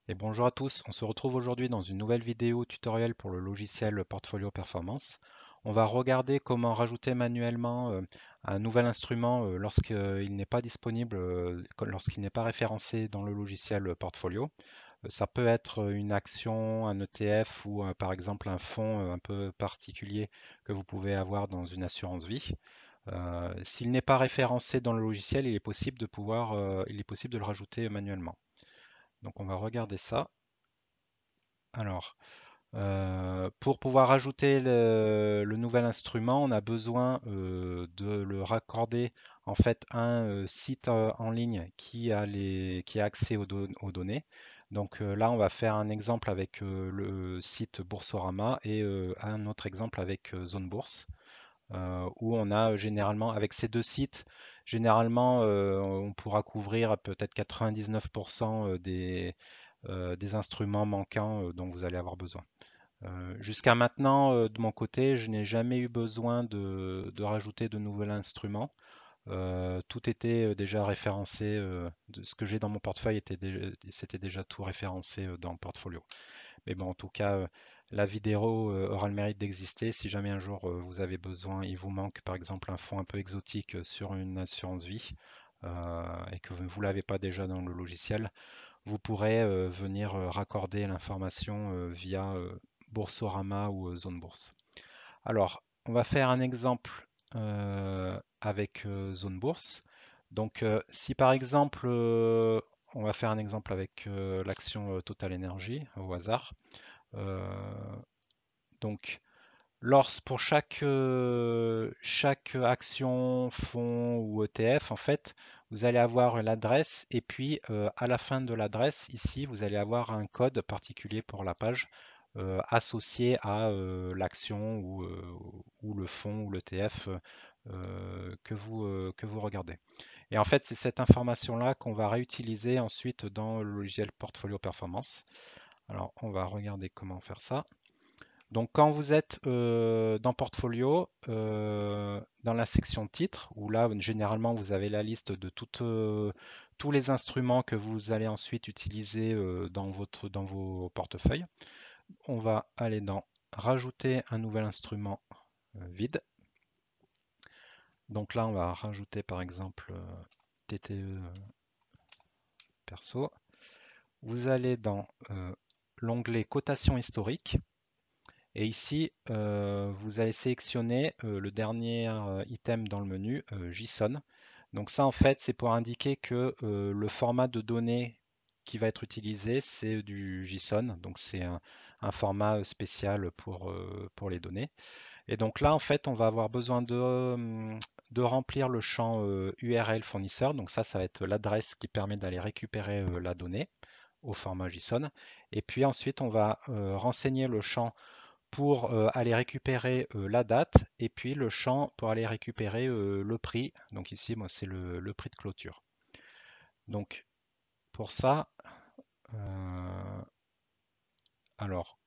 Et bonjour à tous, on se retrouve aujourd'hui dans une nouvelle vidéo tutoriel pour le logiciel Portfolio Performance. On va regarder comment rajouter manuellement un nouvel instrument lorsqu'il n'est pas disponible, lorsqu'il n'est pas référencé dans le logiciel Portfolio. Ça peut être une action, un ETF ou par exemple un fonds un peu particulier que vous pouvez avoir dans une assurance vie. S'il n'est pas référencé dans le logiciel, il est possible de le rajouter manuellement. Donc on va regarder ça. Alors, pour pouvoir ajouter le nouvel instrument, on a besoin de le raccorder en fait à un site en ligne qui a accès aux données. Donc là, on va faire un exemple avec le site Boursorama et un autre exemple avec Zone Bourse, où on a généralement, avec ces deux sites, généralement, on pourra couvrir peut-être 99% des instruments manquants dont vous allez avoir besoin. Jusqu'à maintenant, de mon côté, je n'ai jamais eu besoin de rajouter de nouveaux instruments. Tout était déjà référencé. De ce que j'ai dans mon portefeuille c'était déjà tout référencé dans le portfolio. Mais bon, en tout cas, la vidéo aura le mérite d'exister. Si jamais un jour vous avez besoin, il vous manque par exemple un fonds un peu exotique sur une assurance vie et que vous ne l'avez pas déjà dans le logiciel, vous pourrez venir raccorder l'information via Boursorama ou Zone Bourse. Alors, on va faire un exemple avec Zone Bourse. Donc, si par exemple, on va faire un exemple avec l'action Total Energy au hasard. Euh, donc, pour chaque action, fonds ou ETF, en fait, vous allez avoir l'adresse et puis à la fin de l'adresse, ici, vous allez avoir un code particulier pour la page associé à l'action ou le fonds ou l'ETF que vous regardez. Et en fait, c'est cette information-là qu'on va réutiliser ensuite dans le logiciel Portfolio Performance. Alors, on va regarder comment faire ça. Donc quand vous êtes dans Portfolio, dans la section titres, où là généralement vous avez la liste de tous les instruments que vous allez ensuite utiliser dans vos portefeuilles, on va aller dans Rajouter un nouvel instrument vide. Donc là on va rajouter par exemple TTE perso. Vous allez dans l'onglet Cotation historique. Et ici, vous allez sélectionner le dernier item dans le menu, JSON. Donc ça, en fait, c'est pour indiquer que le format de données qui va être utilisé, c'est du JSON. Donc c'est un format spécial pour les données. Et donc là, en fait, on va avoir besoin de remplir le champ URL fournisseur. Donc ça va être l'adresse qui permet d'aller récupérer la donnée au format JSON. Et puis ensuite, on va renseigner le champ pour aller récupérer la date et puis le champ pour aller récupérer le prix. Donc ici, moi, c'est le prix de clôture. Donc pour ça, euh, alors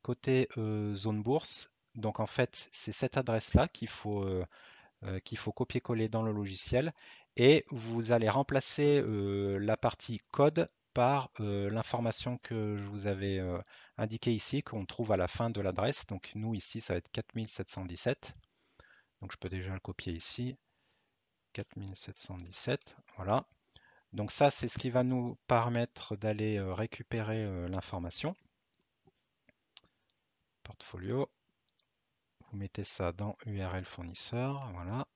côté zone bourse, donc en fait, c'est cette adresse-là qu'il faut copier-coller dans le logiciel et vous allez remplacer la partie code par l'information que je vous avais indiquée ici, qu'on trouve à la fin de l'adresse. Donc nous ici, ça va être 4717. Donc je peux déjà le copier ici. 4717, voilà. Donc ça, c'est ce qui va nous permettre d'aller récupérer l'information. Portfolio, vous mettez ça dans URL fournisseur, voilà,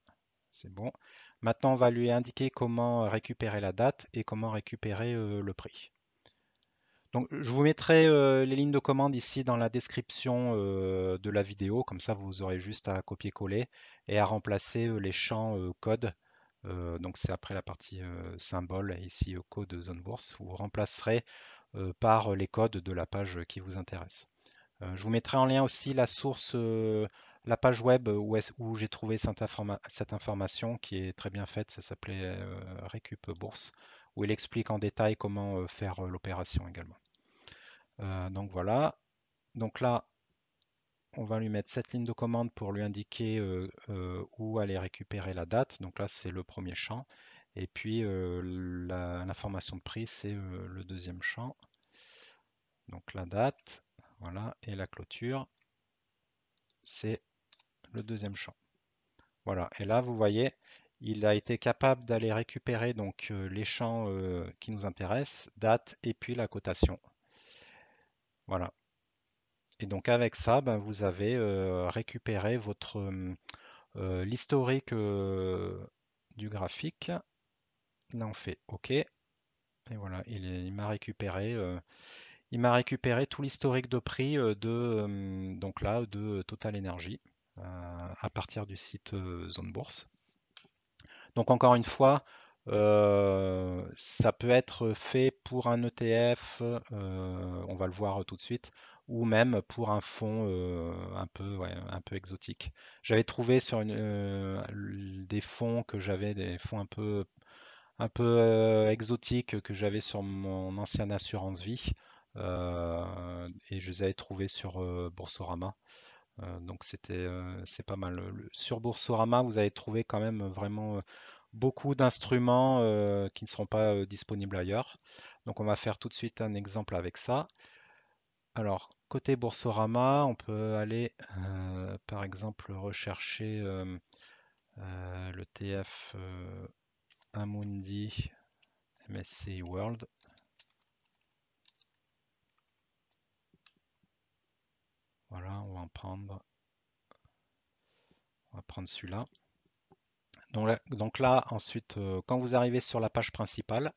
c'est bon. Maintenant, on va lui indiquer comment récupérer la date et comment récupérer le prix. Donc, je vous mettrai les lignes de commande ici dans la description de la vidéo, comme ça vous aurez juste à copier-coller et à remplacer les champs code. Donc c'est après la partie symbole, ici code zone bourse, vous remplacerez par les codes de la page qui vous intéresse. Je vous mettrai en lien aussi la source, la page web où j'ai trouvé cette information qui est très bien faite, ça s'appelait Récup Bourse, où il explique en détail comment faire l'opération également. Donc voilà, donc là on va lui mettre cette ligne de commande pour lui indiquer où aller récupérer la date, donc là c'est le premier champ, et puis l'information de prix c'est le deuxième champ. Donc la date, voilà, et la clôture, c'est le deuxième champ. Voilà, et là vous voyez, il a été capable d'aller récupérer donc les champs qui nous intéressent, date et puis la cotation. Voilà. Et donc avec ça, ben, vous avez récupéré votre l'historique du graphique. Là on fait OK. Et voilà, il m'a récupéré tout l'historique de prix donc là de Total Energy à partir du site Zone Bourse. Donc encore une fois, ça peut être fait pour un ETF, on va le voir tout de suite, ou même pour un fonds ouais, un peu exotique. J'avais trouvé sur des fonds des fonds un peu exotiques que j'avais sur mon ancienne assurance vie, et je les avais trouvés sur Boursorama. Donc c'est pas mal. Sur Boursorama, vous allez trouver quand même vraiment beaucoup d'instruments qui ne seront pas disponibles ailleurs. Donc on va faire tout de suite un exemple avec ça. Alors côté Boursorama, on peut aller par exemple rechercher le TF Amundi MSCI World. Voilà, on va prendre celui-là. Donc là, ensuite, quand vous arrivez sur la page principale,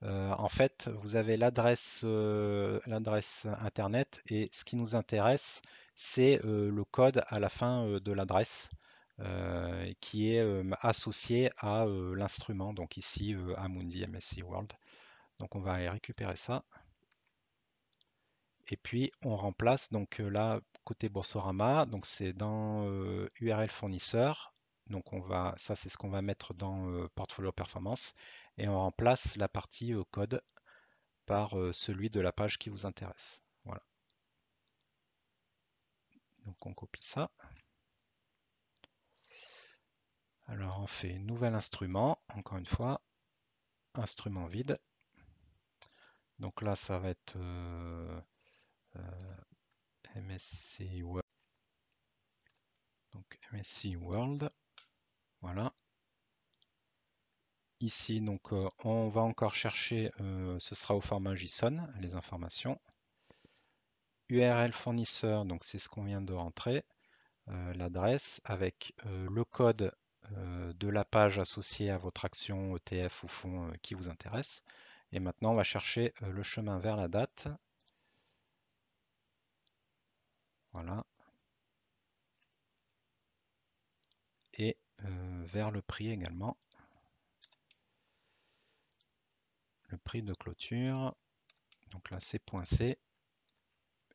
en fait, vous avez l'adresse internet et ce qui nous intéresse, c'est le code à la fin de l'adresse qui est associé à l'instrument, donc ici Amundi MSCI World. Donc on va aller récupérer ça. Et puis on remplace donc là côté Boursorama, donc c'est dans URL fournisseur. Donc ça c'est ce qu'on va mettre dans Portfolio Performance et on remplace la partie code par celui de la page qui vous intéresse. Voilà. Donc on copie ça. Alors on fait nouvel instrument, encore une fois, instrument vide. Donc là ça va être MSCI World. Donc MSCI World. Voilà. Ici, donc, on va encore chercher, ce sera au format JSON, les informations. URL fournisseur, donc c'est ce qu'on vient de rentrer, l'adresse avec le code de la page associée à votre action ETF ou fonds qui vous intéresse. Et maintenant, on va chercher le chemin vers la date. Voilà. Et vers le prix également. Le prix de clôture. Donc là, c'est .c.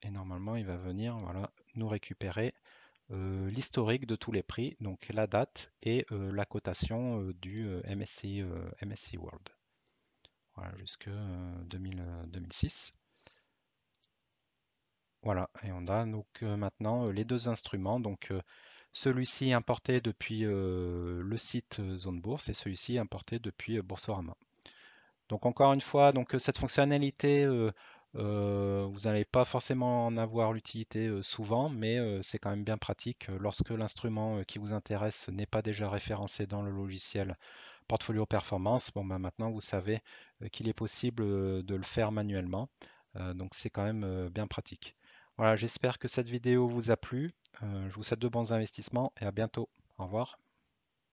Et normalement, il va venir voilà, nous récupérer l'historique de tous les prix, donc la date et la cotation du MSCI World. Voilà, jusque 2006. Voilà, et on a donc maintenant les deux instruments, donc celui-ci importé depuis le site Zone Bourse et celui-ci importé depuis Boursorama. Donc encore une fois, donc cette fonctionnalité, vous n'allez pas forcément en avoir l'utilité souvent, mais c'est quand même bien pratique lorsque l'instrument qui vous intéresse n'est pas déjà référencé dans le logiciel Portfolio Performance. Bon, ben maintenant vous savez qu'il est possible de le faire manuellement, donc c'est quand même bien pratique. Voilà, j'espère que cette vidéo vous a plu. Je vous souhaite de bons investissements et à bientôt. Au revoir.